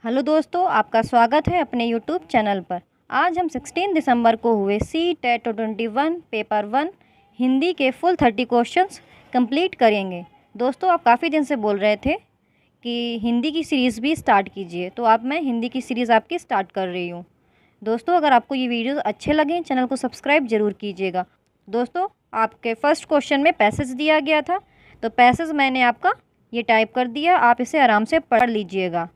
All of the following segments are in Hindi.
हेलो दोस्तों, आपका स्वागत है अपने यूट्यूब चैनल पर। आज हम 16 दिसंबर को हुए सी टेट 21 पेपर 1 हिंदी के फुल 30 क्वेश्चंस कंप्लीट करेंगे। दोस्तों, आप काफ़ी दिन से बोल रहे थे कि हिंदी की सीरीज़ भी स्टार्ट कीजिए, तो अब मैं हिंदी की सीरीज़ आपकी स्टार्ट कर रही हूँ। दोस्तों, अगर आपको ये वीडियोस अच्छे लगें, चैनल को सब्सक्राइब ज़रूर कीजिएगा। दोस्तों, आपके फर्स्ट क्वेश्चन में पैसेज दिया गया था, तो पैसेज मैंने आपका ये टाइप कर दिया, आप इसे आराम से पढ़ लीजिएगा।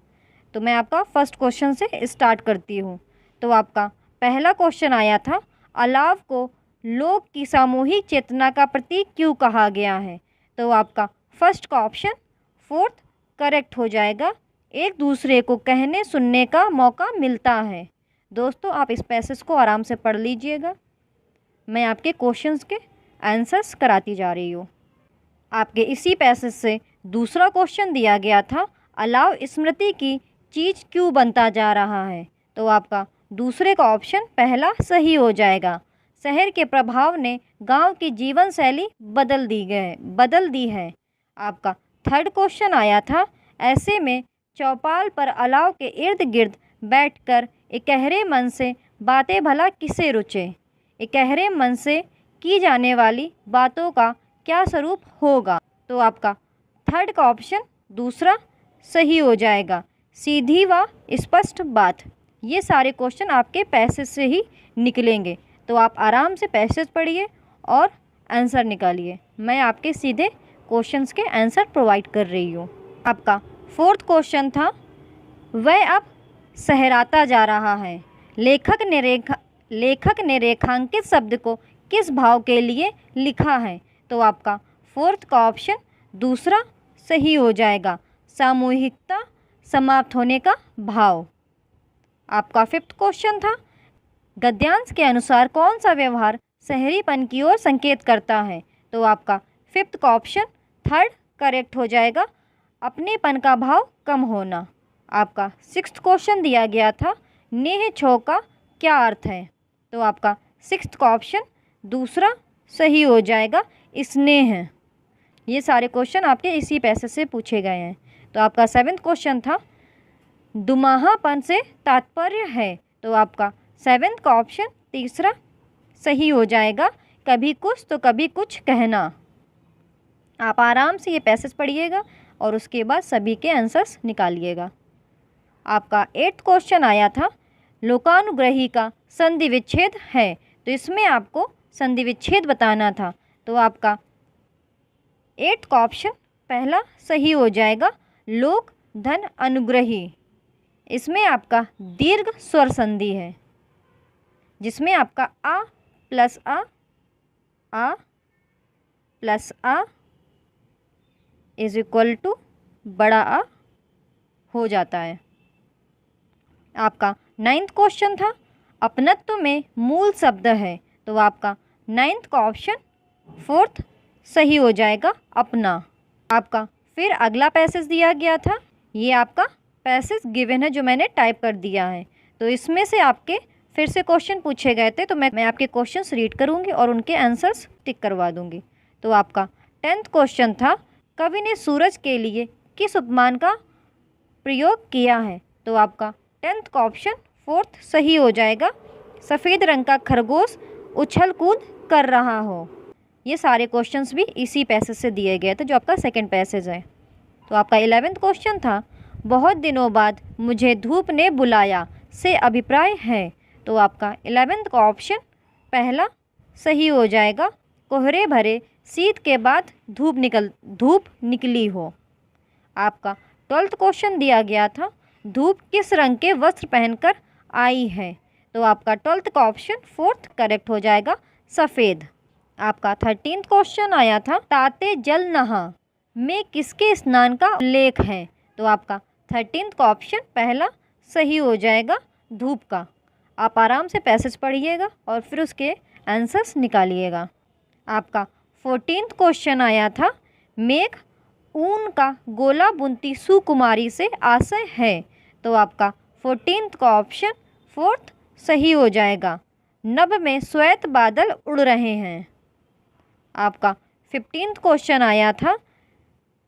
तो मैं आपका फर्स्ट क्वेश्चन से स्टार्ट करती हूँ। तो आपका पहला क्वेश्चन आया था, अलाव को लोक की सामूहिक चेतना का प्रतीक क्यों कहा गया है? तो आपका फर्स्ट का ऑप्शन फोर्थ करेक्ट हो जाएगा। एक दूसरे को कहने सुनने का मौका मिलता है। दोस्तों, आप इस पैसेज को आराम से पढ़ लीजिएगा। मैं आपके क्वेश्चंस के आंसर्स कराती जा रही हूँ। आपके इसी पैसेज से दूसरा क्वेश्चन दिया गया था, अलाव स्मृति की चीज़ क्यों बनता जा रहा है? तो आपका दूसरे का ऑप्शन पहला सही हो जाएगा। शहर के प्रभाव ने गांव की जीवन शैली बदल दी है। आपका थर्ड क्वेश्चन आया था, ऐसे में चौपाल पर अलाव के इर्द गिर्द बैठकर इकहरे मन से बातें भला किसे रुचे? इकहरे मन से की जाने वाली बातों का क्या स्वरूप होगा? तो आपका थर्ड का ऑप्शन दूसरा सही हो जाएगा, सीधी व स्पष्ट बात। ये सारे क्वेश्चन आपके पैसेज से ही निकलेंगे, तो आप आराम से पैसेज पढ़िए और आंसर निकालिए। मैं आपके सीधे क्वेश्चंस के आंसर प्रोवाइड कर रही हूँ। आपका फोर्थ क्वेश्चन था, वह अब सहराता जा रहा है। लेखक ने रेखांकित शब्द को किस भाव के लिए लिखा है? तो आपका फोर्थ का ऑप्शन दूसरा सही हो जाएगा, सामूहिकता समाप्त होने का भाव। आपका फिफ्थ क्वेश्चन था, गद्यांश के अनुसार कौन सा व्यवहार शहरीपन की ओर संकेत करता है? तो आपका फिफ्थ का ऑप्शन थर्ड करेक्ट हो जाएगा, अपनेपन का भाव कम होना। आपका सिक्स्थ क्वेश्चन दिया गया था, नेह छो का क्या अर्थ है? तो आपका सिक्स्थ का ऑप्शन दूसरा सही हो जाएगा, स्नेह। ये सारे क्वेश्चन आपके इसी पैसेज से पूछे गए हैं। तो आपका सेवेंथ क्वेश्चन था, दुमाहापन से तात्पर्य है? तो आपका सेवेंथ का ऑप्शन तीसरा सही हो जाएगा, कभी कुछ तो कभी कुछ कहना। आप आराम से ये पैसेज पढ़िएगा और उसके बाद सभी के आंसर्स निकालिएगा। आपका एट्थ क्वेश्चन आया था, लोकानुग्रही का संधि विच्छेद है? तो इसमें आपको संधि विच्छेद बताना था। तो आपका एट्थ का ऑप्शन पहला सही हो जाएगा, लोक धन अनुग्रही। इसमें आपका दीर्घ स्वर संधि है, जिसमें आपका आ प्लस आ इज इक्वल टू बड़ा आ हो जाता है। आपका नाइन्थ क्वेश्चन था, अपनत्व में मूल शब्द है? तो आपका नाइन्थ का ऑप्शन फोर्थ सही हो जाएगा, अपना। आपका फिर अगला पैसेज दिया गया था, ये आपका पैसेज गिवन है जो मैंने टाइप कर दिया है। तो इसमें से आपके फिर से क्वेश्चन पूछे गए थे, तो मैं आपके क्वेश्चंस रीड करूंगी और उनके आंसर्स टिक करवा दूंगी। तो आपका 10th क्वेश्चन था, कवि ने सूरज के लिए किस उपमान का प्रयोग किया है? तो आपका 10th का ऑप्शन फोर्थ सही हो जाएगा, सफ़ेद रंग का खरगोश उछल कूद कर रहा हो। ये सारे क्वेश्चंस भी इसी पैसेज से दिए गए थे, जो आपका सेकंड पैसेज है। तो आपका 11th क्वेश्चन था, बहुत दिनों बाद मुझे धूप ने बुलाया से अभिप्राय है? तो आपका 11th का ऑप्शन पहला सही हो जाएगा, कोहरे भरे शीत के बाद धूप निकली हो। आपका 12th क्वेश्चन दिया गया था, धूप किस रंग के वस्त्र पहनकर आई है? तो आपका 12th का ऑप्शन फोर्थ करेक्ट हो जाएगा, सफ़ेद। आपका 13th क्वेश्चन आया था, ताते जल नहा में किसके स्नान का उल्लेख है? तो आपका 13th का ऑप्शन पहला सही हो जाएगा, धूप का। आप आराम से पैसेज पढ़िएगा और फिर उसके आंसर्स निकालिएगा। आपका 14th क्वेश्चन आया था, मेघ ऊन का गोला बुनती सुकुमारी से आशय है? तो आपका 14th का ऑप्शन फोर्थ सही हो जाएगा, नभ में श्वेत बादल उड़ रहे हैं। आपका 15th क्वेश्चन आया था,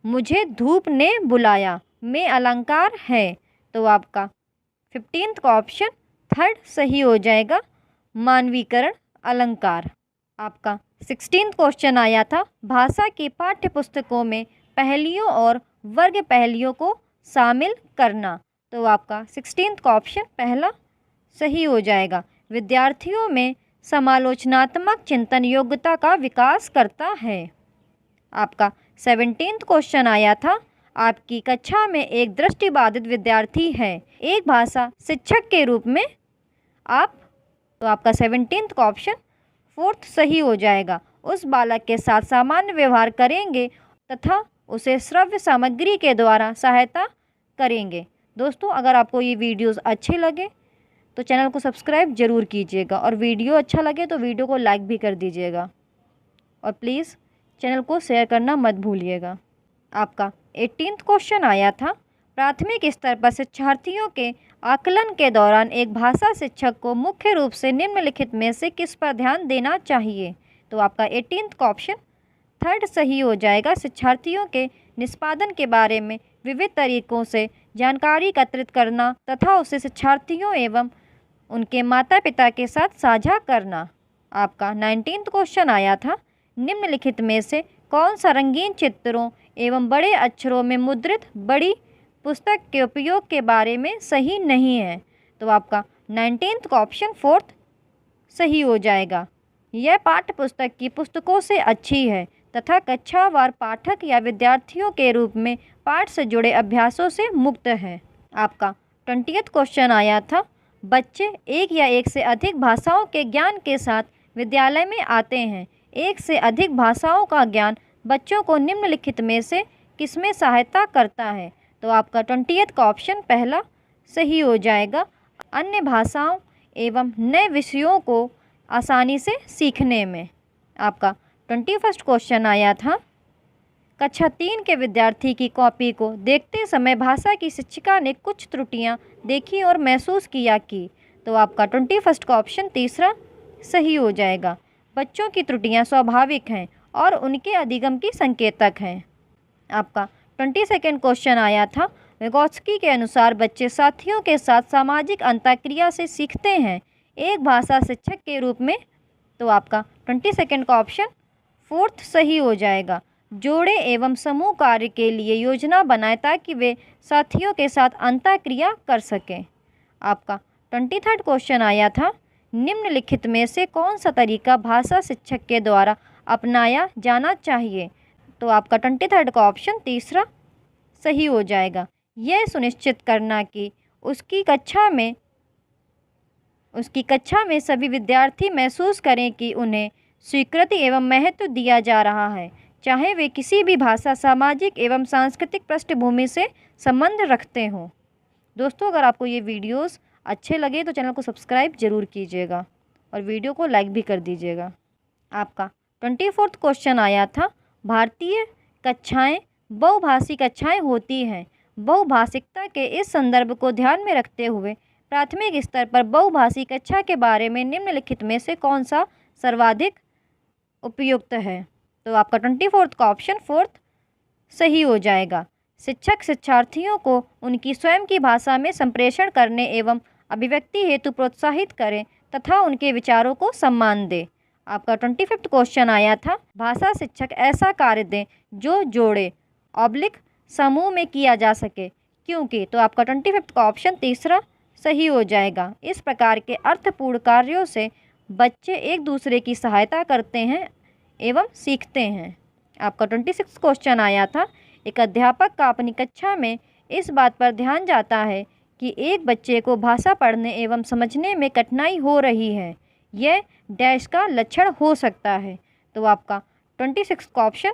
मुझे धूप ने बुलाया में अलंकार है? तो आपका 15th का ऑप्शन थर्ड सही हो जाएगा, मानवीकरण अलंकार। आपका 16th क्वेश्चन आया था, भाषा की पाठ्य पुस्तकों में पहेलियों और वर्ग पहेलियों को शामिल करना। तो आपका 16th का ऑप्शन पहला सही हो जाएगा, विद्यार्थियों में समालोचनात्मक चिंतन योग्यता का विकास करता है। आपका 17th क्वेश्चन आया था, आपकी कक्षा में एक दृष्टिबाधित विद्यार्थी है, एक भाषा शिक्षक के रूप में आप, तो आपका 17th का ऑप्शन फोर्थ सही हो जाएगा, उस बालक के साथ सामान्य व्यवहार करेंगे तथा उसे श्रव्य सामग्री के द्वारा सहायता करेंगे। दोस्तों, अगर आपको ये वीडियोस अच्छे लगे तो चैनल को सब्सक्राइब ज़रूर कीजिएगा और वीडियो अच्छा लगे तो वीडियो को लाइक भी कर दीजिएगा और प्लीज़ चैनल को शेयर करना मत भूलिएगा। आपका 18th क्वेश्चन आया था, प्राथमिक स्तर पर शिक्षार्थियों के आकलन के दौरान एक भाषा शिक्षक को मुख्य रूप से निम्नलिखित में से किस पर ध्यान देना चाहिए। तो आपका 18th का ऑप्शन थर्ड सही हो जाएगा, शिक्षार्थियों के निष्पादन के बारे में विविध तरीकों से जानकारी एकत्रित करना तथा उसे शिक्षार्थियों एवं उनके माता पिता के साथ साझा करना। आपका 19th क्वेश्चन आया था, निम्नलिखित में से कौन सा रंगीन चित्रों एवं बड़े अक्षरों में मुद्रित बड़ी पुस्तक के उपयोग के बारे में सही नहीं है। तो आपका 19th का ऑप्शन फोर्थ सही हो जाएगा, यह पाठ्य पुस्तक की पुस्तकों से अच्छी है तथा कक्षावार पाठक या विद्यार्थियों के रूप में पाठ से जुड़े अभ्यासों से मुक्त है। आपका 20th क्वेश्चन आया था, बच्चे एक या एक से अधिक भाषाओं के ज्ञान के साथ विद्यालय में आते हैं, एक से अधिक भाषाओं का ज्ञान बच्चों को निम्नलिखित में से किसमें सहायता करता है। तो आपका 20th का ऑप्शन पहला सही हो जाएगा, अन्य भाषाओं एवं नए विषयों को आसानी से सीखने में। आपका 21st क्वेश्चन आया था, कक्षा 3 के विद्यार्थी की कॉपी को देखते समय भाषा की शिक्षिका ने कुछ त्रुटियां देखी और महसूस किया कि। तो आपका 21st का ऑप्शन तीसरा सही हो जाएगा, बच्चों की त्रुटियां स्वाभाविक हैं और उनके अधिगम की संकेतक हैं। आपका 22nd क्वेश्चन आया था, विगोत्स्की के अनुसार बच्चे साथियों के साथ सामाजिक अंतःक्रिया से सीखते हैं, एक भाषा शिक्षक के रूप में। तो आपका 22nd का ऑप्शन फोर्थ सही हो जाएगा, जोड़े एवं समूह कार्य के लिए योजना बनाएं ताकि वे साथियों के साथ अंतःक्रिया कर सकें। आपका 23rd क्वेश्चन आया था, निम्नलिखित में से कौन सा तरीका भाषा शिक्षक के द्वारा अपनाया जाना चाहिए। तो आपका 23rd का ऑप्शन तीसरा सही हो जाएगा, यह सुनिश्चित करना कि उसकी कक्षा में सभी विद्यार्थी महसूस करें कि उन्हें स्वीकृति एवं महत्व दिया जा रहा है, चाहे वे किसी भी भाषा, सामाजिक एवं सांस्कृतिक पृष्ठभूमि से संबंध रखते हों। दोस्तों, अगर आपको ये वीडियोस अच्छे लगे तो चैनल को सब्सक्राइब ज़रूर कीजिएगा और वीडियो को लाइक भी कर दीजिएगा। आपका 24th क्वेश्चन आया था, भारतीय कक्षाएं बहुभाषी कक्षाएं होती हैं, बहुभाषिकता के इस संदर्भ को ध्यान में रखते हुए प्राथमिक स्तर पर बहुभाषी कक्षा के बारे में निम्नलिखित में से कौन सा सर्वाधिक उपयुक्त है। तो आपका 24th का ऑप्शन फोर्थ सही हो जाएगा, शिक्षक शिक्षार्थियों को उनकी स्वयं की भाषा में संप्रेषण करने एवं अभिव्यक्ति हेतु प्रोत्साहित करें तथा उनके विचारों को सम्मान दें। आपका 25th क्वेश्चन आया था, भाषा शिक्षक ऐसा कार्य दें जो जोड़े समूह में किया जा सके, क्योंकि। तो आपका 25th का ऑप्शन तीसरा सही हो जाएगा, इस प्रकार के अर्थपूर्ण कार्यों से बच्चे एक दूसरे की सहायता करते हैं एवं सीखते हैं। आपका 26th क्वेश्चन आया था, एक अध्यापक का अपनी कक्षा में इस बात पर ध्यान जाता है कि एक बच्चे को भाषा पढ़ने एवं समझने में कठिनाई हो रही है, यह डैश का लक्षण हो सकता है। तो आपका 26 का ऑप्शन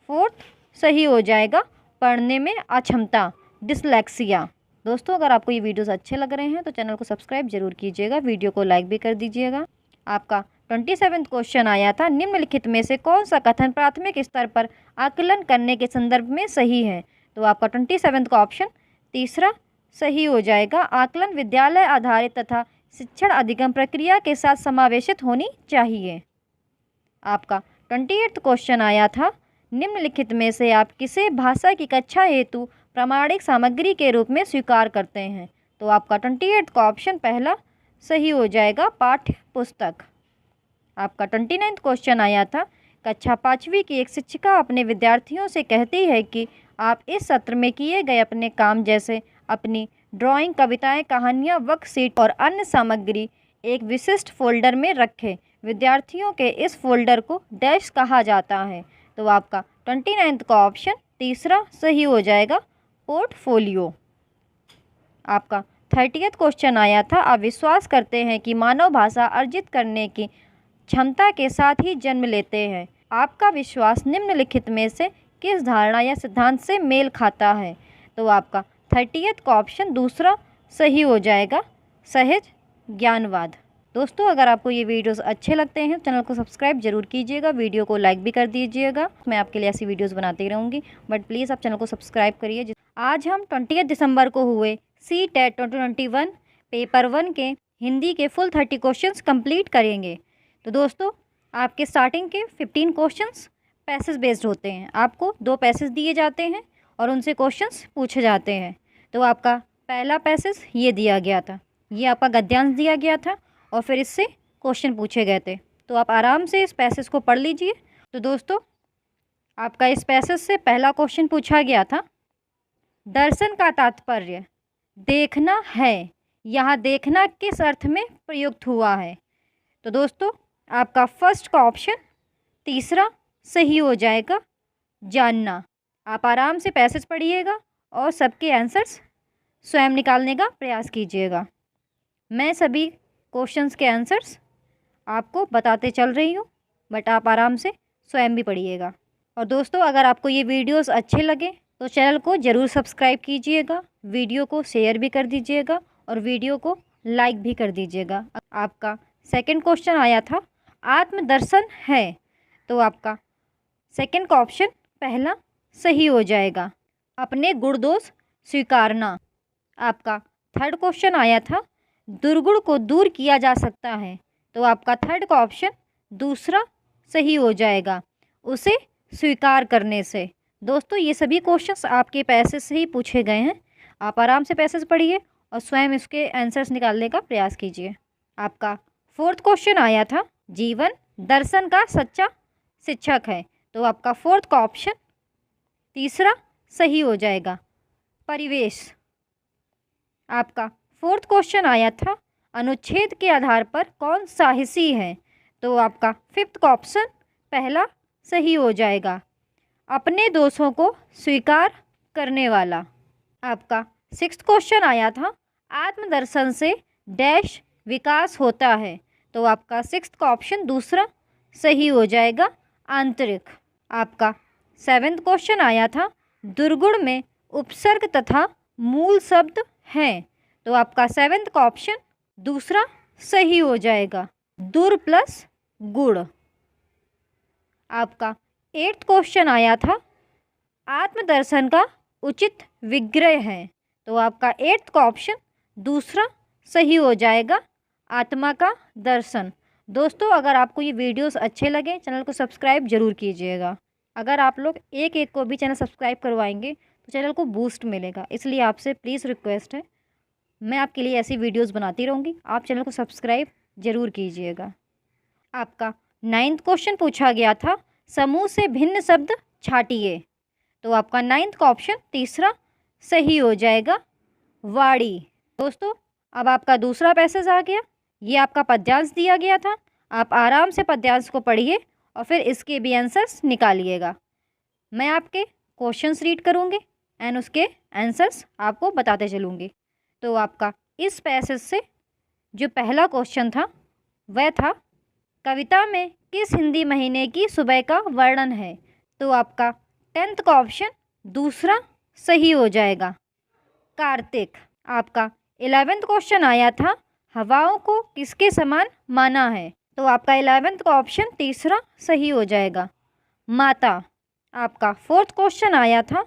फोर्थ सही हो जाएगा, पढ़ने में अक्षमता, डिसलेक्सिया। दोस्तों, अगर आपको ये वीडियोस अच्छे लग रहे हैं तो चैनल को सब्सक्राइब जरूर कीजिएगा, वीडियो को लाइक भी कर दीजिएगा। आपका 27th क्वेश्चन आया था, निम्नलिखित में से कौन सा कथन प्राथमिक स्तर पर आकलन करने के संदर्भ में सही है। तो आपका 27 का ऑप्शन तीसरा सही हो जाएगा, आकलन विद्यालय आधारित तथा शिक्षण अधिगम प्रक्रिया के साथ समावेशित होनी चाहिए। आपका 28th क्वेश्चन आया था, निम्नलिखित में से आप किसे भाषा की कक्षा हेतु प्रामाणिक सामग्री के रूप में स्वीकार करते हैं। तो आपका 28 का ऑप्शन पहला सही हो जाएगा, पाठ्य पुस्तक। आपका 29 क्वेश्चन आया था, कक्षा 5वीं की एक शिक्षिका अपने विद्यार्थियों से कहती है कि आप इस सत्र में किए गए अपने काम जैसे अपनी ड्राइंग, कविताएं, कहानियां, वर्कशीट और अन्य सामग्री एक विशिष्ट फोल्डर में रखें। विद्यार्थियों के इस फोल्डर को डैश कहा जाता है। तो आपका 29 का ऑप्शन तीसरा सही हो जाएगा, पोर्टफोलियो। आपका 30th क्वेश्चन आया था, आप विश्वास करते हैं कि मानव भाषा अर्जित करने की क्षमता के साथ ही जन्म लेते हैं। आपका विश्वास निम्नलिखित में से किस धारणा या सिद्धांत से मेल खाता है? तो आपका 30th का ऑप्शन दूसरा सही हो जाएगा, सहज ज्ञानवाद। दोस्तों, अगर आपको ये वीडियोस अच्छे लगते हैं चैनल को सब्सक्राइब जरूर कीजिएगा, वीडियो को लाइक भी कर दीजिएगा। मैं आपके लिए ऐसी वीडियोस बनाती रहूँगी, बट प्लीज़ आप चैनल को सब्सक्राइब करिए। आज हम 20 दिसंबर को हुए CTET 2021 पेपर 1 के हिंदी के फुल 30 क्वेश्चंस कंप्लीट करेंगे। तो दोस्तों, आपके स्टार्टिंग के 15 क्वेश्चंस पैसेज बेस्ड होते हैं। आपको 2 पैसेज दिए जाते हैं और उनसे क्वेश्चंस पूछे जाते हैं। तो आपका पहला पैसेज ये दिया गया था, ये आपका गद्यांश दिया गया था और फिर इससे क्वेश्चन पूछे गए थे। तो आप आराम से इस पैसेज को पढ़ लीजिए। तो दोस्तों, आपका इस पैसेज से पहला क्वेश्चन पूछा गया था, दर्शन का तात्पर्य देखना है, यहाँ देखना किस अर्थ में प्रयुक्त हुआ है? तो दोस्तों, आपका फर्स्ट का ऑप्शन तीसरा सही हो जाएगा, जानना। आप आराम से पैसेज पढ़िएगा और सबके आंसर्स स्वयं निकालने का प्रयास कीजिएगा। मैं सभी क्वेश्चंस के आंसर्स आपको बताते चल रही हूँ, बट आप आराम से स्वयं भी पढ़िएगा। और दोस्तों, अगर आपको ये वीडियोस अच्छे लगे तो चैनल को ज़रूर सब्सक्राइब कीजिएगा, वीडियो को शेयर भी कर दीजिएगा और वीडियो को लाइक भी कर दीजिएगा। आपका सेकंड क्वेश्चन आया था, आत्मदर्शन है। तो आपका सेकंड का ऑप्शन पहला सही हो जाएगा, अपने गुण दोष स्वीकारना। आपका थर्ड क्वेश्चन आया था, दुर्गुण को दूर किया जा सकता है। तो आपका थर्ड का ऑप्शन दूसरा सही हो जाएगा, उसे स्वीकार करने से। दोस्तों, ये सभी क्वेश्चंस आपके पैसेज से ही पूछे गए हैं। आप आराम से पैसेज पढ़िए और स्वयं इसके आंसर्स निकालने का प्रयास कीजिए। आपका फोर्थ क्वेश्चन आया था, जीवन दर्शन का सच्चा शिक्षक है। तो आपका फोर्थ का ऑप्शन तीसरा सही हो जाएगा, परिवेश। आपका फोर्थ क्वेश्चन आया था, अनुच्छेद के आधार पर कौन साहसी है? तो आपका फिफ्थ का ऑप्शन पहला सही हो जाएगा, अपने दोषों को स्वीकार करने वाला। आपका सिक्स्थ क्वेश्चन आया था, आत्मदर्शन से डैश विकास होता है। तो आपका सिक्स्थ का ऑप्शन दूसरा सही हो जाएगा, आंतरिक। आपका सेवेंथ क्वेश्चन आया था, दुर्गुण में उपसर्ग तथा मूल शब्द हैं। तो आपका सेवेंथ का ऑप्शन दूसरा सही हो जाएगा, दुर प्लस गुण। आपका एट्थ क्वेश्चन आया था, आत्मदर्शन का उचित विग्रह है। तो आपका एट्थ का ऑप्शन दूसरा सही हो जाएगा, आत्मा का दर्शन। दोस्तों, अगर आपको ये वीडियोस अच्छे लगे चैनल को सब्सक्राइब जरूर कीजिएगा। अगर आप लोग एक एक को भी चैनल सब्सक्राइब करवाएंगे तो चैनल को बूस्ट मिलेगा, इसलिए आपसे प्लीज़ रिक्वेस्ट है, मैं आपके लिए ऐसी वीडियोस बनाती रहूँगी, आप चैनल को सब्सक्राइब जरूर कीजिएगा। आपका 9th क्वेश्चन पूछा गया था, समूह से भिन्न शब्द छाटिए। तो आपका 9th का ऑप्शन तीसरा सही हो जाएगा, वाड़ी। दोस्तों, अब आपका दूसरा पैसेज आ गया, ये आपका पद्यांश दिया गया था। आप आराम से पद्यांश को पढ़िए और फिर इसके भी आंसर्स निकालिएगा। मैं आपके क्वेश्चंस रीड करूँगी एंड उसके आंसर्स आपको बताते चलूँगी। तो आपका इस पैसेज से जो पहला क्वेश्चन था वह था, कविता में किस हिंदी महीने की सुबह का वर्णन है? तो आपका 10th का ऑप्शन दूसरा सही हो जाएगा, कार्तिक। आपका 11th क्वेश्चन आया था, हवाओं को किसके समान माना है? तो आपका 11th का ऑप्शन तीसरा सही हो जाएगा, माता। आपका 4th क्वेश्चन आया था,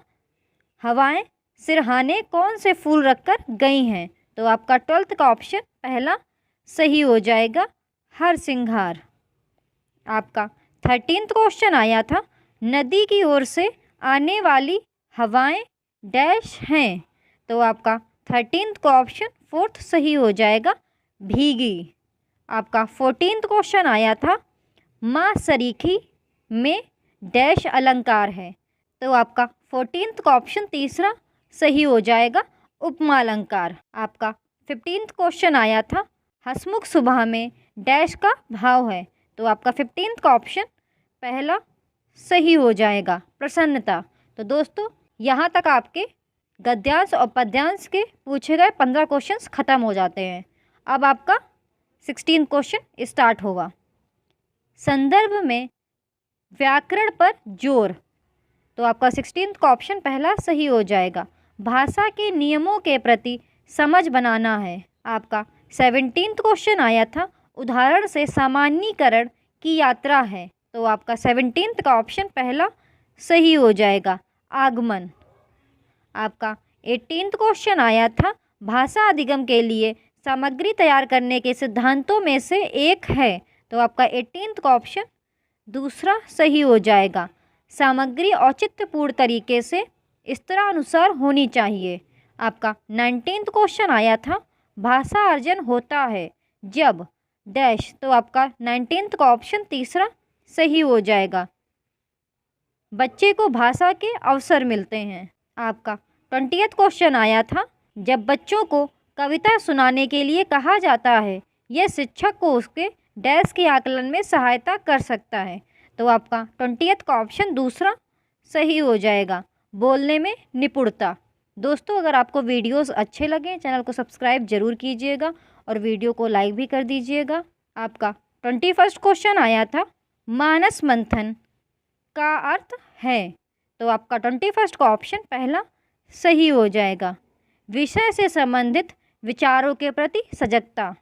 हवाएं सिरहाने कौन से फूल रखकर गई हैं? तो आपका 12th का ऑप्शन पहला सही हो जाएगा, हरसिंगार। आपका 13th क्वेश्चन आया था, नदी की ओर से आने वाली हवाएं डैश हैं, तो आपका 13th का ऑप्शन 4th सही हो जाएगा, भीगी। आपका 14th क्वेश्चन आया था, माँ सरीखी में डैश अलंकार है, तो आपका 14th का ऑप्शन 3 सही हो जाएगा, उपमा अलंकार। आपका 15th क्वेश्चन आया था, हसमुख सुबह में डैश का भाव है, तो आपका 15th का ऑप्शन 1 सही हो जाएगा, प्रसन्नता। तो दोस्तों यहाँ तक आपके गद्यांश और पद्यांश के पूछे गए 15 क्वेश्चंस ख़त्म हो जाते हैं। अब आपका 16 क्वेश्चन स्टार्ट होगा। संदर्भ में व्याकरण पर जोर, तो आपका 16th का ऑप्शन 1 सही हो जाएगा। भाषा के नियमों के प्रति समझ बनाना है। आपका 17th क्वेश्चन आया था, उदाहरण से सामान्यीकरण की यात्रा है, तो आपका 17th का ऑप्शन 1 सही हो जाएगा, आगमन। आपका 18th क्वेश्चन आया था, भाषा अधिगम के लिए सामग्री तैयार करने के सिद्धांतों में से एक है, तो आपका 18th का ऑप्शन 2 सही हो जाएगा, सामग्री औचित्यपूर्ण तरीके से स्तरानुसार होनी चाहिए। आपका 19th क्वेश्चन आया था, भाषा अर्जन होता है जब डैश, तो आपका 19th का ऑप्शन 3 सही हो जाएगा, बच्चे को भाषा के अवसर मिलते हैं। आपका 20th क्वेश्चन आया था, जब बच्चों को कविता सुनाने के लिए कहा जाता है, यह शिक्षक को उसके डैश के आकलन में सहायता कर सकता है, तो आपका 20th का ऑप्शन 2 सही हो जाएगा, बोलने में निपुणता। दोस्तों अगर आपको वीडियोस अच्छे लगें, चैनल को सब्सक्राइब जरूर कीजिएगा और वीडियो को लाइक भी कर दीजिएगा। आपका 21st क्वेश्चन आया था, मानस मंथन का अर्थ है, तो आपका 21st का ऑप्शन 1 सही हो जाएगा, विषय से संबंधित विचारों के प्रति सजगता।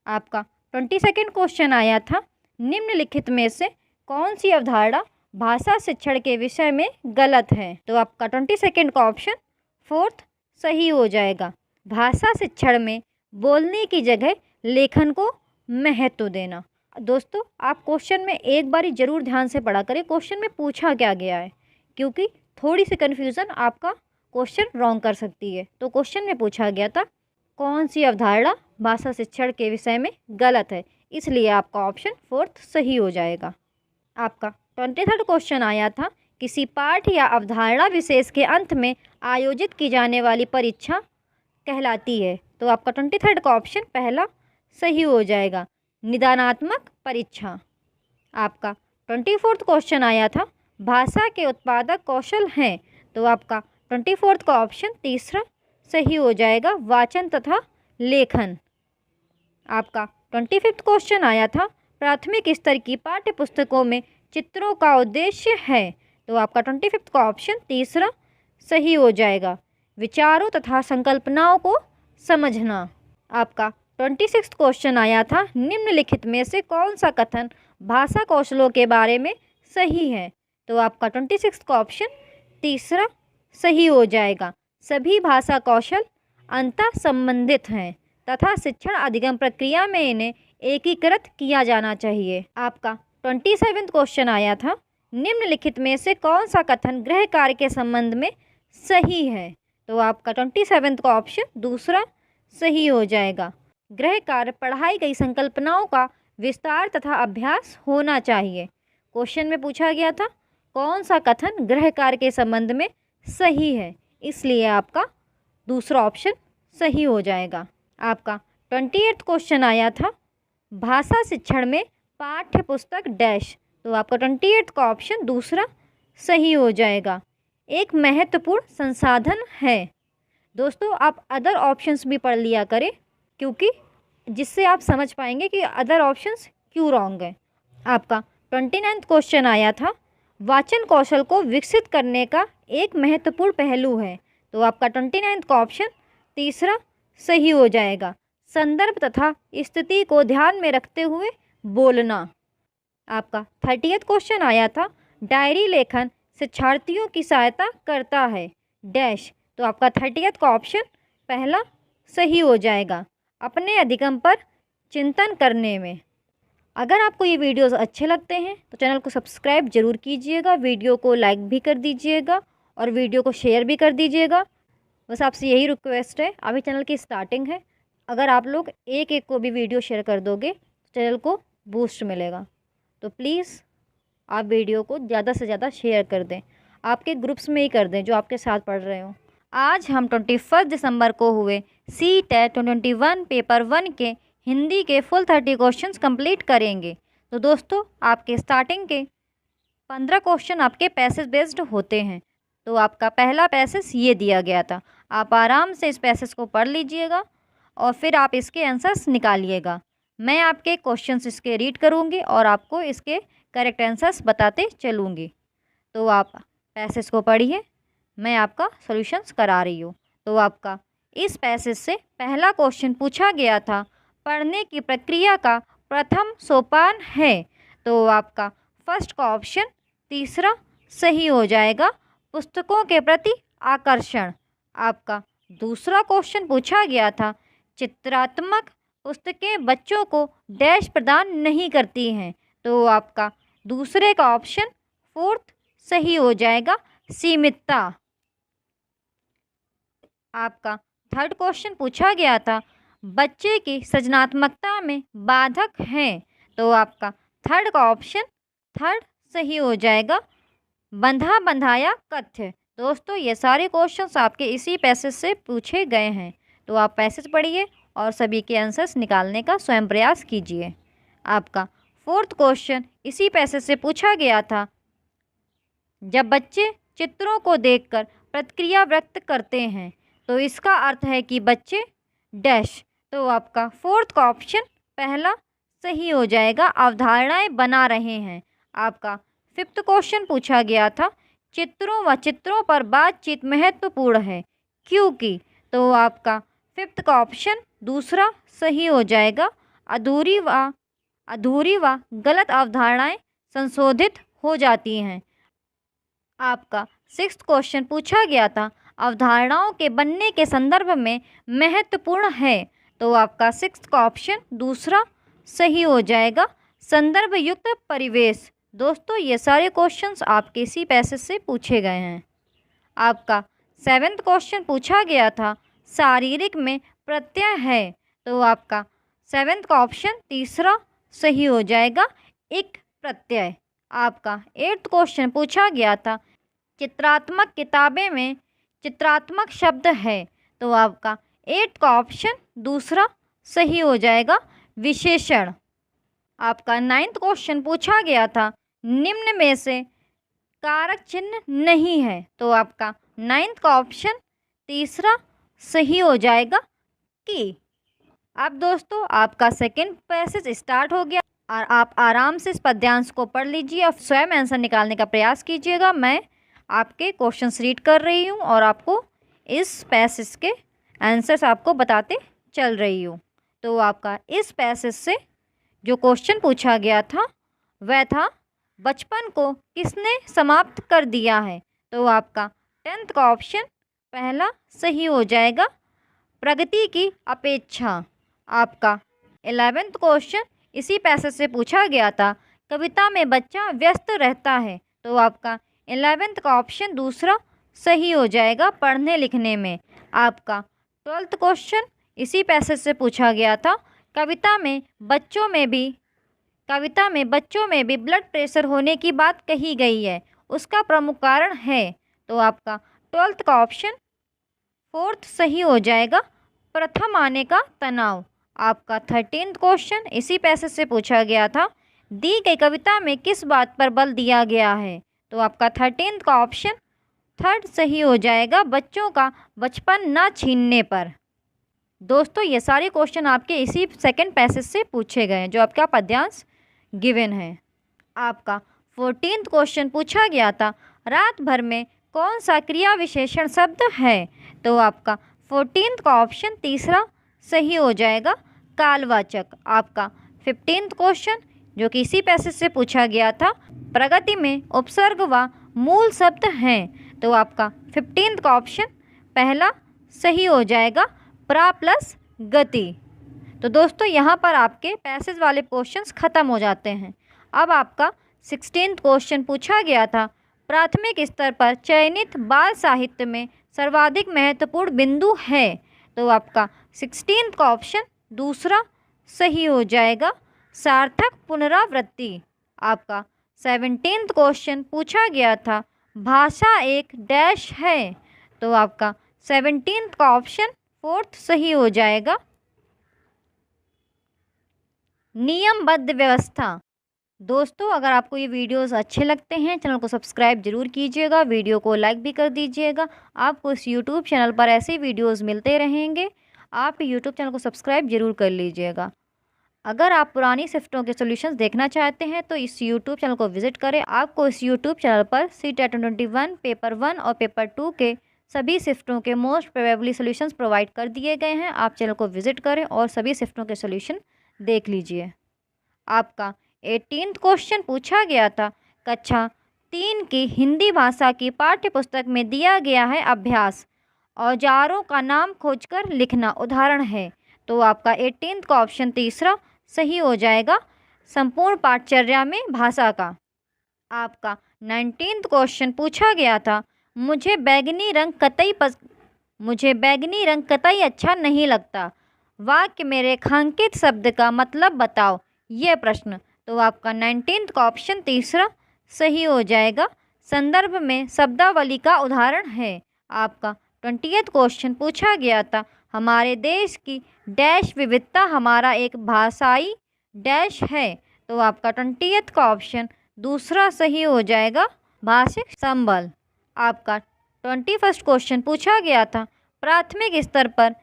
आपका 22nd क्वेश्चन आया था, निम्नलिखित में से कौन सी अवधारणा भाषा शिक्षण के विषय में गलत है, तो आपका 22nd का ऑप्शन 4th सही हो जाएगा, भाषा शिक्षण में बोलने की जगह लेखन को महत्व देना। दोस्तों आप क्वेश्चन में एक बारी ज़रूर ध्यान से पढ़ा करें, क्वेश्चन में पूछा क्या गया है, क्योंकि थोड़ी सी कन्फ्यूज़न आपका क्वेश्चन रॉन्ग कर सकती है। तो क्वेश्चन में पूछा गया था, कौन सी अवधारणा भाषा शिक्षण के विषय में गलत है, इसलिए आपका ऑप्शन 4th सही हो जाएगा। आपका 23rd क्वेश्चन आया था, किसी पाठ या अवधारणा विशेष के अंत में आयोजित की जाने वाली परीक्षा कहलाती है, तो आपका 23rd का ऑप्शन 1 सही हो जाएगा, निदानात्मक परीक्षा। आपका 24th क्वेश्चन आया था, भाषा के उत्पादक कौशल हैं, तो आपका 24th का ऑप्शन 3 सही हो जाएगा, वाचन तथा लेखन। आपका 25th क्वेश्चन आया था, प्राथमिक स्तर की पाठ्य पुस्तकों में चित्रों का उद्देश्य है, तो आपका 25th का ऑप्शन 3 सही हो जाएगा, विचारों तथा संकल्पनाओं को समझना। आपका 26th क्वेश्चन आया था, निम्नलिखित में से कौन सा कथन भाषा कौशलों के बारे में सही है, तो आपका 26th का ऑप्शन 3 सही हो जाएगा, सभी भाषा कौशल अंतः संबंधित हैं तथा शिक्षण अधिगम प्रक्रिया में इन्हें एकीकृत किया जाना चाहिए। आपका 27th क्वेश्चन आया था, निम्नलिखित में से कौन सा कथन गृह कार्य के संबंध में सही है, तो आपका 27th का ऑप्शन 2 सही हो जाएगा, गृह कार्य पढ़ाई गई संकल्पनाओं का विस्तार तथा अभ्यास होना चाहिए। क्वेश्चन में पूछा गया था, कौन सा कथन गृह कार्य के संबंध में सही है, इसलिए आपका 2 ऑप्शन सही हो जाएगा। आपका 28th क्वेश्चन आया था, भाषा शिक्षण में पाठ्य पुस्तक डैश, तो आपका 28th का ऑप्शन 2 सही हो जाएगा, एक महत्वपूर्ण संसाधन है। दोस्तों आप अदर ऑप्शंस भी पढ़ लिया करें, क्योंकि जिससे आप समझ पाएंगे कि अदर ऑप्शंस क्यों रॉन्ग हैं। आपका 29th क्वेश्चन आया था, वाचन कौशल को विकसित करने का एक महत्वपूर्ण पहलू है, तो आपका 29th का ऑप्शन 3 सही हो जाएगा, संदर्भ तथा स्थिति को ध्यान में रखते हुए बोलना। आपका 30th क्वेश्चन आया था, डायरी लेखन शिक्षार्थियों की सहायता करता है डैश, तो आपका 30th का ऑप्शन 1 सही हो जाएगा, अपने अधिगम पर चिंतन करने में। अगर आपको ये वीडियोस अच्छे लगते हैं तो चैनल को सब्सक्राइब जरूर कीजिएगा, वीडियो को लाइक भी कर दीजिएगा और वीडियो को शेयर भी कर दीजिएगा। बस आपसे यही रिक्वेस्ट है, अभी चैनल की स्टार्टिंग है, अगर आप लोग एक एक को भी वीडियो शेयर कर दोगे तो चैनल को बूस्ट मिलेगा। तो प्लीज़ आप वीडियो को ज़्यादा से ज़्यादा शेयर कर दें, आपके ग्रुप्स में ही कर दें जो आपके साथ पढ़ रहे हो। आज हम 21 दिसंबर को हुए CTET 2021 पेपर 1 के हिंदी के फुल 30 क्वेश्चंस कंप्लीट करेंगे। तो दोस्तों आपके स्टार्टिंग के 15 क्वेश्चन आपके पैसेज बेस्ड होते हैं। तो आपका पहला पैसेज ये दिया गया था, आप आराम से इस पैसेज को पढ़ लीजिएगा और फिर आप इसके आंसर्स निकालिएगा। मैं आपके क्वेश्चंस इसके रीड करूँगी और आपको इसके करेक्ट आंसर्स बताते चलूँगी। तो आप पैसेज को पढ़िए, मैं आपका सॉल्यूशंस करा रही हूँ। तो आपका इस पैसेज से पहला क्वेश्चन पूछा गया था, पढ़ने की प्रक्रिया का प्रथम सोपान है। तो आपका फर्स्ट का ऑप्शन तीसरा सही हो जाएगा, पुस्तकों के प्रति आकर्षण। आपका दूसरा क्वेश्चन पूछा गया था, चित्रात्मक पुस्तकें बच्चों को डैश प्रदान नहीं करती हैं। तो आपका दूसरे का ऑप्शन फोर्थ सही हो जाएगा, सीमितता। आपका थर्ड क्वेश्चन पूछा गया था, बच्चे की सृजनात्मकता में बाधक हैं। तो आपका थर्ड का ऑप्शन थर्ड सही हो जाएगा, बंधा बंधाया कथ्य। दोस्तों ये सारे क्वेश्चंस आपके इसी पैसेज से पूछे गए हैं। तो आप पैसेज पढ़िए और सभी के आंसर्स निकालने का स्वयं प्रयास कीजिए। आपका फोर्थ क्वेश्चन इसी पैसेज से पूछा गया था, जब बच्चे चित्रों को देखकर प्रतिक्रिया व्यक्त करते हैं तो इसका अर्थ है कि बच्चे डैश। तो आपका फोर्थ का ऑप्शन पहला सही हो जाएगा, अवधारणाएं बना रहे हैं। आपका फिफ्थ क्वेश्चन पूछा गया था, चित्रों व चित्रों पर बातचीत महत्वपूर्ण है क्योंकि। तो आपका फिफ्थ का ऑप्शन दूसरा सही हो जाएगा, अधूरी व गलत अवधारणाएं संशोधित हो जाती हैं। आपका सिक्स्थ क्वेश्चन पूछा गया था, अवधारणाओं के बनने के संदर्भ में महत्वपूर्ण है। तो आपका सिक्स्थ का ऑप्शन दूसरा सही हो जाएगा, संदर्भ युक्त परिवेश। दोस्तों ये सारे क्वेश्चंस आपके इसी पैसेज से पूछे गए हैं। आपका सेवेंथ क्वेश्चन पूछा गया था, शारीरिक में प्रत्यय है। तो आपका सेवेंथ का ऑप्शन तीसरा सही हो जाएगा, एक प्रत्यय। आपका एट्थ क्वेश्चन पूछा गया था, चित्रात्मक किताबें में चित्रात्मक शब्द है। तो आपका एट्थ का ऑप्शन दूसरा सही हो जाएगा, विशेषण। आपका नाइन्थ क्वेश्चन पूछा गया था, निम्न में से कारक चिन्ह नहीं है। तो आपका नाइन्थ का ऑप्शन तीसरा सही हो जाएगा, कि। अब दोस्तों आपका सेकंड पैसेज स्टार्ट हो गया और आप आराम से इस पद्यांश को पढ़ लीजिए और स्वयं आंसर निकालने का प्रयास कीजिएगा। मैं आपके क्वेश्चंस रीड कर रही हूँ और आपको इस पैसेज के आंसर्स आपको बताते चल रही हूँ। तो आपका इस पैसेज से जो क्वेश्चन पूछा गया था वह था, बचपन को किसने समाप्त कर दिया है। तो आपका 10th का ऑप्शन पहला सही हो जाएगा, प्रगति की अपेक्षा। आपका 11th क्वेश्चन इसी पैसेज से पूछा गया था, कविता में बच्चा व्यस्त रहता है। तो आपका 11th का ऑप्शन दूसरा सही हो जाएगा, पढ़ने लिखने में। आपका 12th क्वेश्चन इसी पैसेज से पूछा गया था, कविता में बच्चों में भी ब्लड प्रेशर होने की बात कही गई है, उसका प्रमुख कारण है। तो आपका 12th का ऑप्शन फोर्थ सही हो जाएगा, प्रथम आने का तनाव। आपका 13th क्वेश्चन इसी पैसेज से पूछा गया था, दी गई कविता में किस बात पर बल दिया गया है। तो आपका 13th का ऑप्शन थर्ड सही हो जाएगा, बच्चों का बचपन न छीनने पर। दोस्तों ये सारे क्वेश्चन आपके इसी सेकंड पैसेज से पूछे गए हैं जो आपका पद्यांश गिवन है। आपका 14th क्वेश्चन पूछा गया था, रात भर में कौन सा क्रिया विशेषण शब्द है। तो आपका 14th का ऑप्शन तीसरा सही हो जाएगा, कालवाचक। आपका 15th क्वेश्चन जो कि इसी पैसेज से पूछा गया था, प्रगति में उपसर्ग व मूल शब्द हैं। तो आपका 15th का ऑप्शन पहला सही हो जाएगा, प्रा प्लस गति। तो दोस्तों यहाँ पर आपके पैसेज वाले क्वेश्चंस ख़त्म हो जाते हैं। अब आपका 16th क्वेश्चन पूछा गया था, प्राथमिक स्तर पर चयनित बाल साहित्य में सर्वाधिक महत्वपूर्ण बिंदु है? तो आपका 16 का ऑप्शन दूसरा सही हो जाएगा, सार्थक पुनरावृत्ति। आपका 17 क्वेश्चन पूछा गया था, भाषा एक डैश है? तो आपका 17 का ऑप्शन फोर्थ सही हो जाएगा, नियमबद्ध व्यवस्था। दोस्तों, अगर आपको ये वीडियोस अच्छे लगते हैं, चैनल को सब्सक्राइब जरूर कीजिएगा, वीडियो को लाइक भी कर दीजिएगा। आपको इस यूट्यूब चैनल पर ऐसे वीडियोस मिलते रहेंगे, आप यूट्यूब चैनल को सब्सक्राइब जरूर कर लीजिएगा। अगर आप पुरानी शिफ्टों के सॉल्यूशंस देखना चाहते हैं तो इस यूट्यूब चैनल को विजिट करें। आपको इस यूट्यूब चैनल पर CTET 2021 पेपर 1 और पेपर 2 के सभी शिफ्टों के मोस्ट प्रोबेबली सॉल्यूशंस प्रोवाइड कर दिए गए हैं। आप चैनल को विजिट करें और सभी शिफ्टों के सॉल्यूशन देख लीजिए। आपका 18 क्वेश्चन पूछा गया था, कक्षा 3 की हिंदी भाषा की पाठ्य पुस्तक में दिया गया है अभ्यास, औजारों का नाम खोजकर लिखना उदाहरण है। तो आपका 18 का ऑप्शन तीसरा सही हो जाएगा, संपूर्ण पाठचर्या में भाषा का। आपका 19 क्वेश्चन पूछा गया था, मुझे बैगनी रंग कतई अच्छा नहीं लगता, वाक्य में रेखांकित शब्द का मतलब बताओ, ये प्रश्न। तो आपका 19 का ऑप्शन तीसरा सही हो जाएगा, संदर्भ में शब्दावली का उदाहरण है। आपका 20 क्वेश्चन पूछा गया था, हमारे देश की डैश विविधता हमारा एक भाषाई डैश है। तो आपका 20 का ऑप्शन दूसरा सही हो जाएगा, भाषिक संबल। आपका 21 क्वेश्चन पूछा गया था, प्राथमिक स्तर पर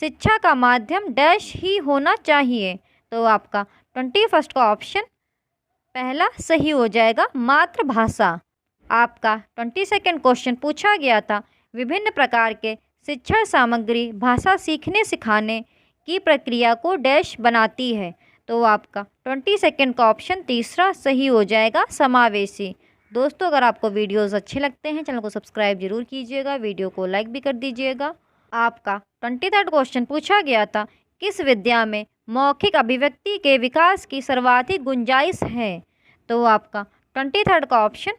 शिक्षा का माध्यम डैश ही होना चाहिए। तो आपका 21 का ऑप्शन पहला सही हो जाएगा, मातृभाषा। आपका 22 क्वेश्चन पूछा गया था, विभिन्न प्रकार के शिक्षण सामग्री भाषा सीखने सिखाने की प्रक्रिया को डैश बनाती है। तो आपका 22 का ऑप्शन तीसरा सही हो जाएगा, समावेशी। दोस्तों, अगर आपको वीडियोस अच्छे लगते हैं, चैनल को सब्सक्राइब जरूर कीजिएगा, वीडियो को लाइक भी कर दीजिएगा। आपका 23 क्वेश्चन पूछा गया था, किस विद्या में मौखिक अभिव्यक्ति के विकास की सर्वाधिक गुंजाइश है? तो आपका 23 का ऑप्शन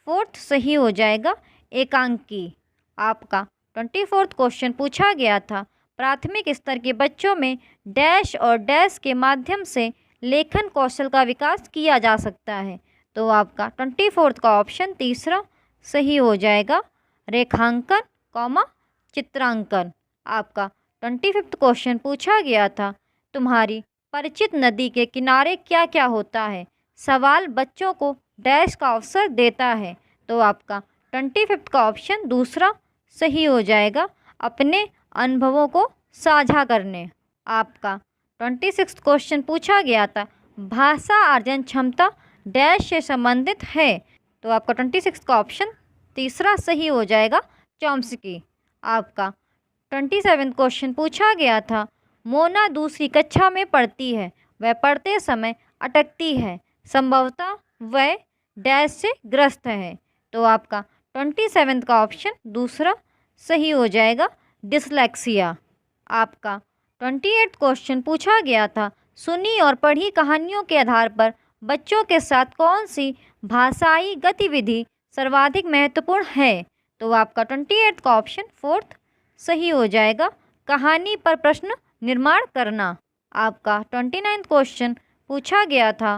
फोर्थ सही हो जाएगा, एकांकी। आपका 24 क्वेश्चन पूछा गया था, प्राथमिक स्तर के बच्चों में डैश और डैश के माध्यम से लेखन कौशल का विकास किया जा सकता है। तो आपका 24 का ऑप्शन तीसरा सही हो जाएगा, रेखांकन कॉमा चित्रांकन। आपका 25 क्वेश्चन पूछा गया था, तुम्हारी परिचित नदी के किनारे क्या क्या होता है? सवाल बच्चों को डैश का अवसर देता है। तो आपका 25 का ऑप्शन दूसरा सही हो जाएगा, अपने अनुभवों को साझा करने। आपका 26 क्वेश्चन पूछा गया था, भाषा अर्जन क्षमता डैश से संबंधित है। तो आपका 26 का ऑप्शन तीसरा सही हो जाएगा, चॉम्स्की। आपका 27 क्वेश्चन पूछा गया था, मोना दूसरी कक्षा में पढ़ती है, वह पढ़ते समय अटकती है, संभवतः वह डैश से ग्रस्त है। तो आपका 27 का ऑप्शन दूसरा सही हो जाएगा, डिसलेक्सिया। आपका 28 क्वेश्चन पूछा गया था, सुनी और पढ़ी कहानियों के आधार पर बच्चों के साथ कौन सी भाषाई गतिविधि सर्वाधिक महत्वपूर्ण है? तो आपका 28 का ऑप्शन फोर्थ सही हो जाएगा, कहानी पर प्रश्न निर्माण करना। आपका 29 क्वेश्चन पूछा गया था,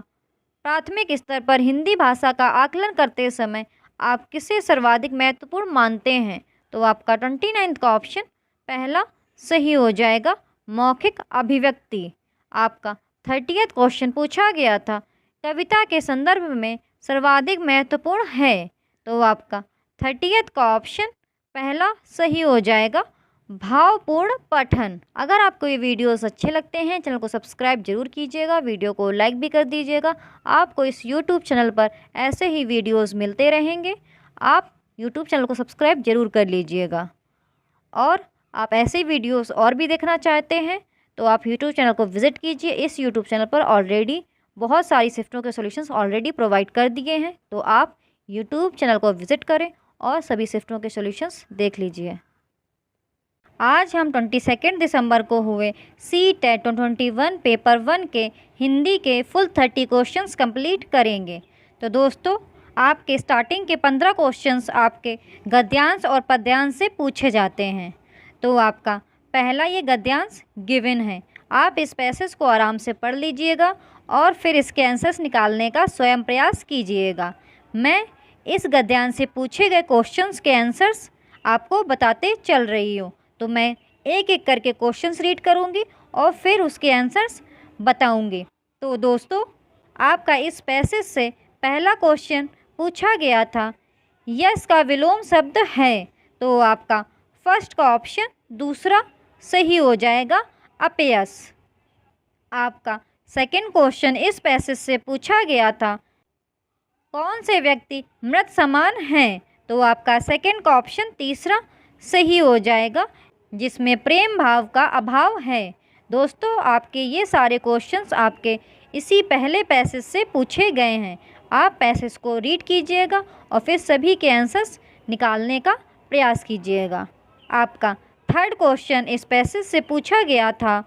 प्राथमिक स्तर पर हिंदी भाषा का आकलन करते समय आप किसे सर्वाधिक महत्वपूर्ण मानते हैं? तो आपका 29 का ऑप्शन पहला सही हो जाएगा, मौखिक अभिव्यक्ति। आपका 30 क्वेश्चन पूछा गया था, कविता के संदर्भ में सर्वाधिक महत्वपूर्ण है। तो आपका 30 का ऑप्शन पहला सही हो जाएगा, भावपूर्ण पठन। अगर आपको ये वीडियोस अच्छे लगते हैं, चैनल को सब्सक्राइब जरूर कीजिएगा, वीडियो को लाइक भी कर दीजिएगा। आपको इस यूट्यूब चैनल पर ऐसे ही वीडियोस मिलते रहेंगे, आप यूट्यूब चैनल को सब्सक्राइब जरूर कर लीजिएगा। और आप ऐसे वीडियोस और भी देखना चाहते हैं तो आप यूट्यूब चैनल को विज़िट कीजिए। इस यूट्यूब चैनल पर ऑलरेडी बहुत सारी शिफ्टों के सॉल्यूशंस ऑलरेडी प्रोवाइड कर दिए हैं, तो आप यूट्यूब चैनल को विज़िट करें और सभी शिफ्टों के सॉल्यूशंस देख लीजिए। आज हम 22 दिसंबर को हुए CTET 2021 पेपर 1 के हिंदी के फुल 30 क्वेश्चंस कंप्लीट करेंगे। तो दोस्तों, आपके स्टार्टिंग के 15 क्वेश्चंस आपके गद्यांश और पद्यांश से पूछे जाते हैं। तो आपका पहला ये गद्यांश गिवन है, आप इस पैसेज को आराम से पढ़ लीजिएगा और फिर इसके आंसर्स निकालने का स्वयं प्रयास कीजिएगा। मैं इस गद्यांश से पूछे गए क्वेश्चंस के आंसर्स आपको बताते चल रही हूँ। तो मैं एक एक करके क्वेश्चंस रीड करूँगी और फिर उसके आंसर्स बताऊँगी। तो दोस्तों, आपका इस पैसेज से पहला क्वेश्चन पूछा गया था, यस का विलोम शब्द है। तो आपका फर्स्ट का ऑप्शन दूसरा सही हो जाएगा, अपयस। आपका सेकंड क्वेश्चन इस पैसेज से पूछा गया था, कौन से व्यक्ति मृत समान हैं। तो आपका सेकंड का ऑप्शन तीसरा सही हो जाएगा, जिसमें प्रेम भाव का अभाव है। दोस्तों, आपके ये सारे क्वेश्चंस आपके इसी पहले पैसेज से पूछे गए हैं। आप पैसेज को रीड कीजिएगा और फिर सभी के आंसर्स निकालने का प्रयास कीजिएगा। आपका थर्ड क्वेश्चन इस पैसेज से पूछा गया था,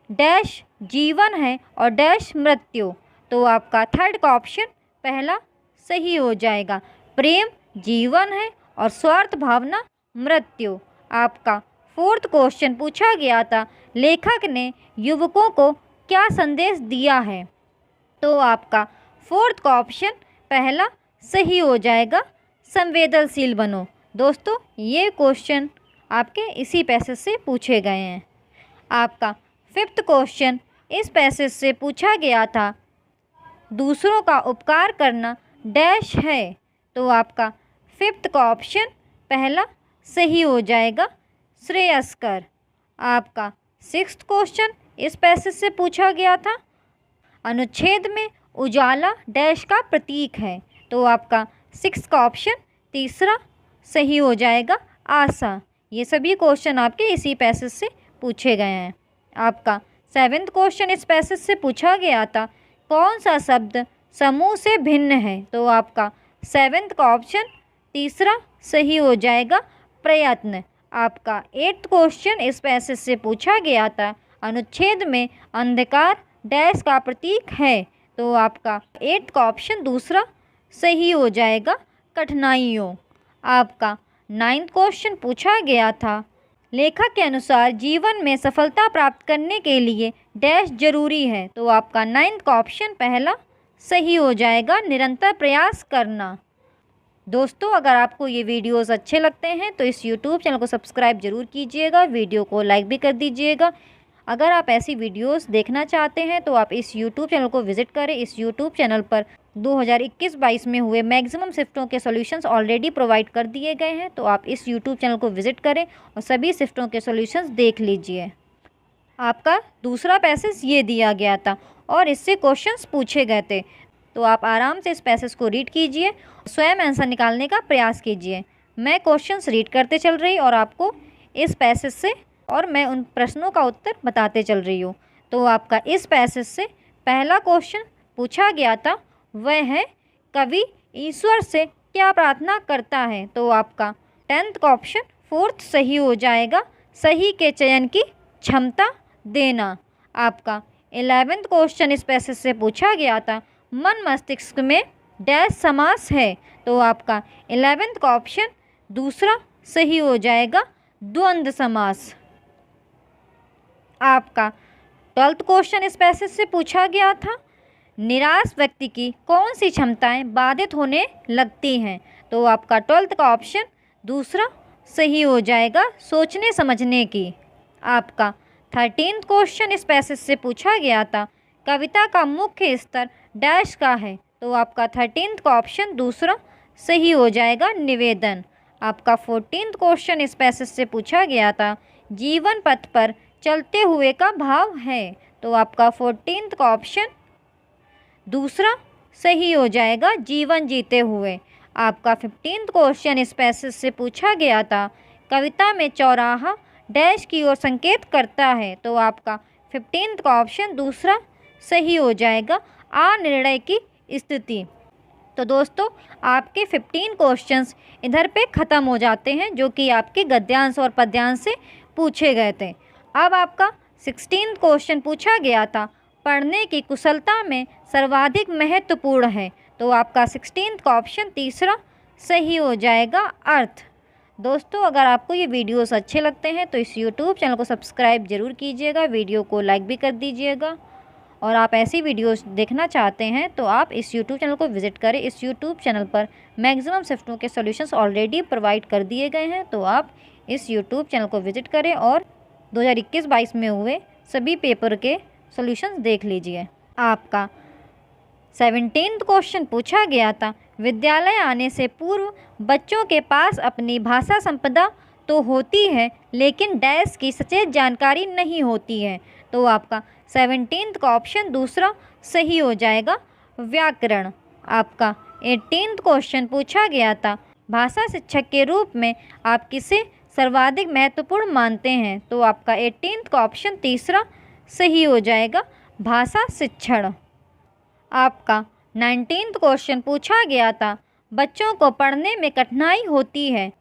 डैश जीवन है और डैश मृत्यु। तो आपका थर्ड का ऑप्शन पहला सही हो जाएगा, प्रेम जीवन है और स्वार्थ भावना मृत्यु। आपका फोर्थ क्वेश्चन पूछा गया था, लेखक ने युवकों को क्या संदेश दिया है। तो आपका फोर्थ का ऑप्शन पहला सही हो जाएगा, संवेदनशील बनो। दोस्तों, ये क्वेश्चन आपके इसी पैसेज से पूछे गए हैं। आपका फिफ्थ क्वेश्चन इस पैसेज से पूछा गया था, दूसरों का उपकार करना डैश है। तो आपका फिफ्थ का ऑप्शन पहला सही हो जाएगा, श्रेयस्कर। आपका सिक्स्थ क्वेश्चन इस पैसेज से पूछा गया था, अनुच्छेद में उजाला डैश का प्रतीक है। तो आपका सिक्स्थ का ऑप्शन तीसरा सही हो जाएगा, आशा। ये सभी क्वेश्चन आपके इसी पैसेज से पूछे गए हैं। आपका सेवेंथ क्वेश्चन इस पैसेज से पूछा गया था, कौन सा शब्द समूह से भिन्न है। तो आपका सेवेंथ का ऑप्शन तीसरा सही हो जाएगा, प्रयत्न। आपका एट्थ क्वेश्चन इस पैसेज से पूछा गया था, अनुच्छेद में अंधकार डैश का प्रतीक है। तो आपका एट्थ का ऑप्शन दूसरा सही हो जाएगा, कठिनाइयों। आपका नाइन्थ क्वेश्चन पूछा गया था, लेखक के अनुसार जीवन में सफलता प्राप्त करने के लिए डैश जरूरी है। तो आपका नाइन्थ का ऑप्शन पहला सही हो जाएगा, निरंतर प्रयास करना। दोस्तों, अगर आपको ये वीडियोस अच्छे लगते हैं तो इस YouTube चैनल को सब्सक्राइब जरूर कीजिएगा, वीडियो को लाइक भी कर दीजिएगा। अगर आप ऐसी वीडियोस देखना चाहते हैं तो आप इस YouTube चैनल को विज़िट करें। इस YouTube चैनल पर 2021-22 में हुए मैक्सिमम शिफ्टों के सॉल्यूशंस ऑलरेडी प्रोवाइड कर दिए गए हैं। तो आप इस YouTube चैनल को विज़िट करें और सभी शिफ्टों के सॉल्यूशंस देख लीजिए। आपका दूसरा पैसेज ये दिया गया था और इससे क्वेश्चंस पूछे गए थे। तो आप आराम से इस पैसेज को रीड कीजिए, स्वयं आंसर निकालने का प्रयास कीजिए। मैं क्वेश्चंस रीड करते चल रही और आपको इस पैसेज से और मैं उन प्रश्नों का उत्तर बताते चल रही हूँ। तो आपका इस पैसेज से पहला क्वेश्चन पूछा गया था, वह है, कवि ईश्वर से क्या प्रार्थना करता है। तो आपका 10th का ऑप्शन फोर्थ सही हो जाएगा, सही के चयन की क्षमता देना। आपका 11th क्वेश्चन इस पैसेज से पूछा गया था, मन मस्तिष्क में डैश समास है। तो आपका 11th का ऑप्शन दूसरा सही हो जाएगा, द्वंद्व समास। आपका 12th क्वेश्चन इस पैसेज से पूछा गया था, निराश व्यक्ति की कौन सी क्षमताएं बाधित होने लगती हैं। तो आपका 12th का ऑप्शन दूसरा सही हो जाएगा, सोचने समझने की। आपका 13th क्वेश्चन इस पैसेज से पूछा गया था, कविता का मुख्य स्तर डैश का है। तो आपका 13th का ऑप्शन दूसरा सही हो जाएगा, निवेदन। आपका 14th क्वेश्चन इस पैसेज से पूछा गया था, जीवन पथ पर चलते हुए का भाव है। तो आपका 14th का ऑप्शन दूसरा सही हो जाएगा, जीवन जीते हुए। आपका 15th क्वेश्चन इस पैसेज से पूछा गया था, कविता में चौराहा डैश की ओर संकेत करता है। तो आपका 15th का ऑप्शन दूसरा सही हो जाएगा, अनिर्णय की स्थिति। तो दोस्तों, आपके 15 क्वेश्चंस इधर पे ख़त्म हो जाते हैं, जो कि आपके गद्यांश और पद्यांश से पूछे गए थे। अब आपका 16th क्वेश्चन पूछा गया था, पढ़ने की कुशलता में सर्वाधिक महत्वपूर्ण है। तो आपका 16th का ऑप्शन तीसरा सही हो जाएगा अर्थ। दोस्तों अगर आपको ये वीडियोस अच्छे लगते हैं तो इस यूट्यूब चैनल को सब्सक्राइब ज़रूर कीजिएगा, वीडियो को लाइक भी कर दीजिएगा। और आप ऐसी वीडियोस देखना चाहते हैं तो आप इस यूट्यूब चैनल को विज़िट करें। इस यूट्यूब चैनल पर मैक्सिमम शिफ्टों के सॉल्यूशंस ऑलरेडी प्रोवाइड कर दिए गए हैं, तो आप इस यूट्यूब चैनल को विज़िट करें और 2021-22 में हुए सभी पेपर के सॉल्यूशंस देख लीजिए। आपका 17th क्वेश्चन पूछा गया था, विद्यालय आने से पूर्व बच्चों के पास अपनी भाषा संपदा तो होती है लेकिन डैश की सचेत जानकारी नहीं होती है। तो आपका 17th का ऑप्शन दूसरा सही हो जाएगा व्याकरण। आपका 18th क्वेश्चन पूछा गया था, भाषा शिक्षक के रूप में आप किसे सर्वाधिक महत्वपूर्ण मानते हैं। तो आपका 18th का ऑप्शन तीसरा सही हो जाएगा भाषा शिक्षण। आपका 19th क्वेश्चन पूछा गया था, बच्चों को पढ़ने में कठिनाई होती है,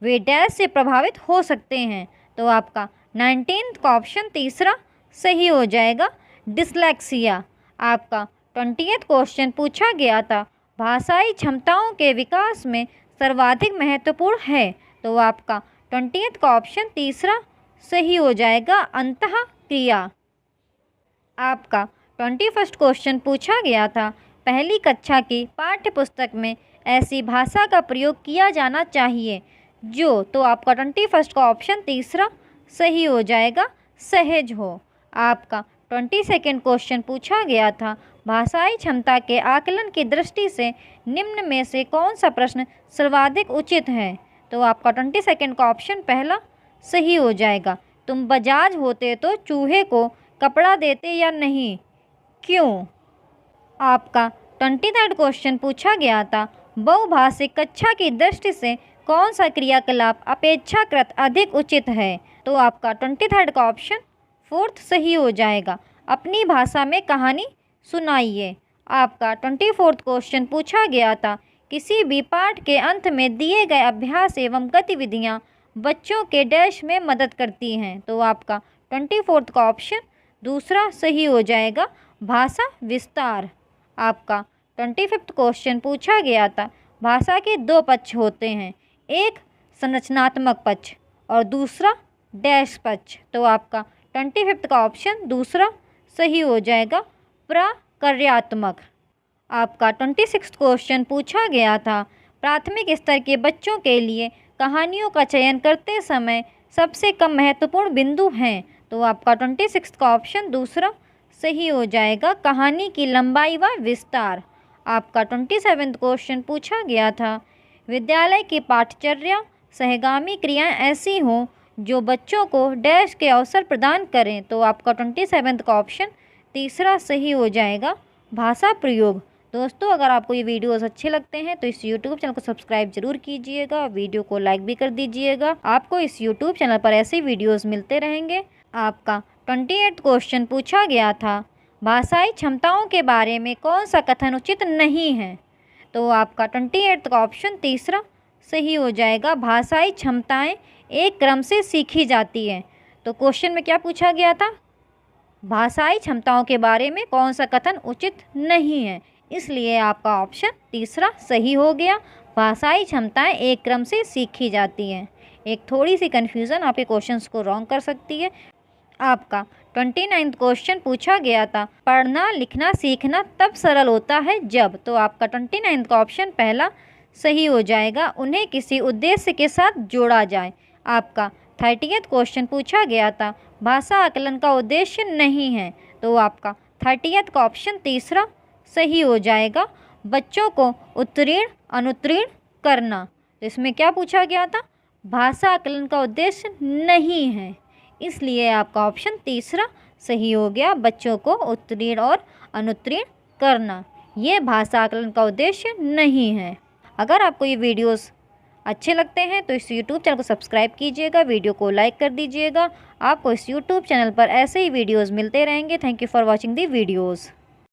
वे डैश से प्रभावित हो सकते हैं। तो आपका 19th का ऑप्शन तीसरा सही हो जाएगा डिसलेक्सिया। आपका 20th क्वेश्चन पूछा गया था, भाषाई क्षमताओं के विकास में सर्वाधिक महत्वपूर्ण है। तो आपका 20th का ऑप्शन तीसरा सही हो जाएगा अंतःक्रिया। आपका 21st क्वेश्चन पूछा गया था, पहली कक्षा की पाठ्य पुस्तक में ऐसी भाषा का प्रयोग किया जाना चाहिए जो। तो आपका 21st का ऑप्शन तीसरा सही हो जाएगा सहज हो। आपका 22nd क्वेश्चन पूछा गया था, भाषाई क्षमता के आकलन की दृष्टि से निम्न में से कौन सा प्रश्न सर्वाधिक उचित है। तो आपका 22nd का ऑप्शन पहला सही हो जाएगा, तुम बजाज होते तो चूहे को कपड़ा देते या नहीं, क्यों। आपका 23rd क्वेश्चन पूछा गया था, बहुभाषिक कक्षा की दृष्टि से कौन सा क्रियाकलाप अपेक्षाकृत अधिक उचित है। तो आपका 23rd का ऑप्शन फोर्थ सही हो जाएगा, अपनी भाषा में कहानी सुनाइए। आपका 24th क्वेश्चन पूछा गया था, किसी भी पाठ के अंत में दिए गए अभ्यास एवं गतिविधियाँ बच्चों के डैश में मदद करती हैं। तो आपका 24th का ऑप्शन दूसरा सही हो जाएगा भाषा विस्तार। आपका 25th क्वेश्चन पूछा गया था, भाषा के दो पक्ष होते हैं, एक संरचनात्मक पक्ष और दूसरा डैश पक्ष। तो आपका 25th का ऑप्शन दूसरा सही हो जाएगा प्रक्रियात्मक। आपका 26th क्वेश्चन पूछा गया था, प्राथमिक स्तर के बच्चों के लिए कहानियों का चयन करते समय सबसे कम महत्वपूर्ण बिंदु हैं। तो आपका 26th का ऑप्शन दूसरा सही हो जाएगा कहानी की लंबाई व विस्तार। आपका 27th क्वेश्चन पूछा गया था, विद्यालय की पाठचर्या सहगामी क्रियाएं ऐसी हों जो बच्चों को डैश के अवसर प्रदान करें। तो आपका 27th का ऑप्शन तीसरा सही हो जाएगा भाषा प्रयोग। दोस्तों अगर आपको ये वीडियोस अच्छे लगते हैं तो इस यूट्यूब चैनल को सब्सक्राइब जरूर कीजिएगा, वीडियो को लाइक भी कर दीजिएगा। आपको इस यूट्यूब चैनल पर ऐसे वीडियोस मिलते रहेंगे। आपका 28th क्वेश्चन पूछा गया था, भाषाई क्षमताओं के बारे में कौन सा कथन उचित नहीं है। तो आपका 28th का ऑप्शन तीसरा सही हो जाएगा भाषाई क्षमताएं एक क्रम से सीखी जाती है। तो क्वेश्चन में क्या पूछा गया था, भाषाई क्षमताओं के बारे में कौन सा कथन उचित नहीं है, इसलिए आपका ऑप्शन तीसरा सही हो गया, भाषाई क्षमताएं एक क्रम से सीखी जाती हैं। एक थोड़ी सी कन्फ्यूज़न आपके क्वेश्चंस को रॉन्ग कर सकती है। आपका 29th क्वेश्चन पूछा गया था, पढ़ना लिखना सीखना तब सरल होता है जब। तो आपका 29th का ऑप्शन पहला सही हो जाएगा, उन्हें किसी उद्देश्य के साथ जोड़ा जाए। आपका 30th क्वेश्चन पूछा गया था, भाषा आकलन का उद्देश्य नहीं है। तो आपका 30th का ऑप्शन तीसरा सही हो जाएगा, बच्चों को उत्तीर्ण अनुत्तीर्ण करना। तो इसमें क्या पूछा गया था, भाषा आकलन का उद्देश्य नहीं है, इसलिए आपका ऑप्शन तीसरा सही हो गया, बच्चों को उत्तीर्ण और अनुत्तीर्ण करना, ये भाषा आकलन का उद्देश्य नहीं है। अगर आपको ये वीडियोस अच्छे लगते हैं तो इस YouTube चैनल को सब्सक्राइब कीजिएगा, वीडियो को लाइक कर दीजिएगा। आपको इस YouTube चैनल पर ऐसे ही वीडियोस मिलते रहेंगे। Thank you for watching the videos.